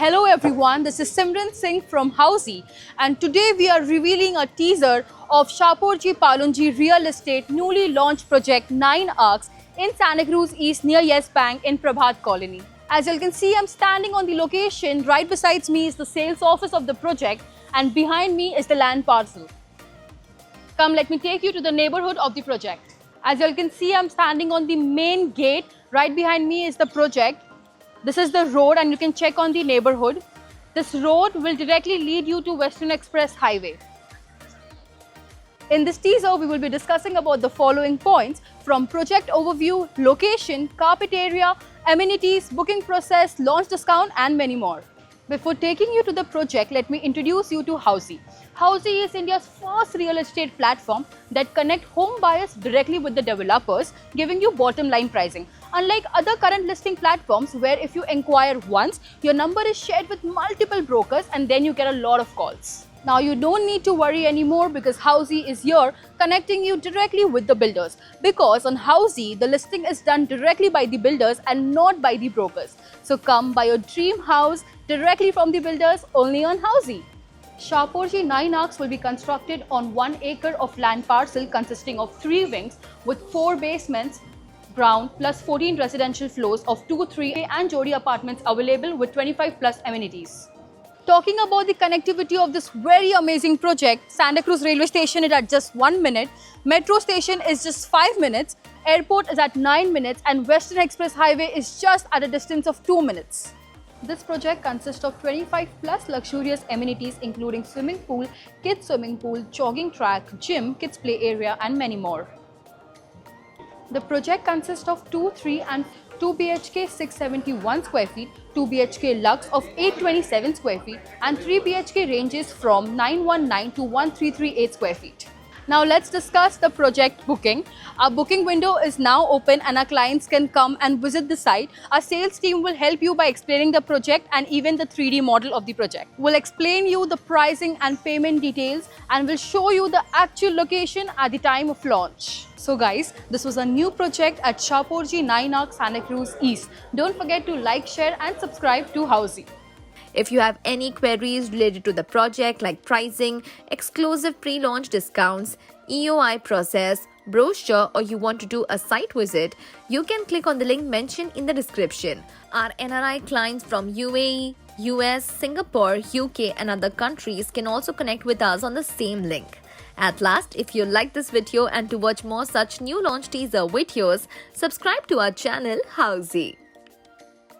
Hello everyone, this is Simran Singh from Housey, and today we are revealing a teaser of Shapoorji Pallonji Real Estate newly launched project 9 Arcs in Santa Cruz East near Yes Bank in Prabhat Colony. As you can see, I'm standing on the location. Right besides me is the sales office of the project and behind me is the land parcel. Come, let me take you to the neighborhood of the project. As you can see, I'm standing on the main gate. Right behind me is the project. This is the road and you can check on the neighborhood. This road will directly lead you to Western Express Highway. In this teaser, we will be discussing about the following points from project overview, location, carpet area, amenities, booking process, launch discount and many more. Before taking you to the project, let me introduce you to Housey. Housey is India's first real estate platform that connects home buyers directly with the developers, giving you bottom line pricing. Unlike other current listing platforms where if you inquire once, your number is shared with multiple brokers and then you get a lot of calls. Now you don't need to worry anymore because Housey is here connecting you directly with the builders. Because on Housey, the listing is done directly by the builders and not by the brokers. So come buy your dream house directly from the builders only on Housey. Shapoorji 9 Arcs will be constructed on 1 acre of land parcel consisting of 3 wings with 4 basements, ground plus 14 residential floors of 2, 3 and Jodi apartments available with 25 plus amenities. Talking about the connectivity of this very amazing project, Santa Cruz railway station is at just 1 minute, metro station is just 5 minutes, airport is at 9 minutes and Western Express Highway is just at a distance of 2 minutes. This project consists of 25 plus luxurious amenities including swimming pool, kids swimming pool, jogging track, gym, kids play area and many more. The project consists of 2, 3 and 2 BHK 671 square feet, 2 BHK Lux of 827 square feet and 3 BHK ranges from 919 to 1338 square feet. Now let's discuss the project booking. Our booking window is now open and our clients can come and visit the site. Our sales team will help you by explaining the project and even the 3D model of the project. We'll explain you the pricing and payment details and we'll show you the actual location at the time of launch. So guys, this was a new project at Shapoorji 9 Arcs Santa Cruz East. Don't forget to like, share and subscribe to Housey. If you have any queries related to the project like pricing, exclusive pre-launch discounts, EOI process, brochure or you want to do a site visit, you can click on the link mentioned in the description. Our NRI clients from UAE, US, Singapore, UK and other countries can also connect with us on the same link. At last, if you like this video and to watch more such new launch teaser videos, subscribe to our channel Housey.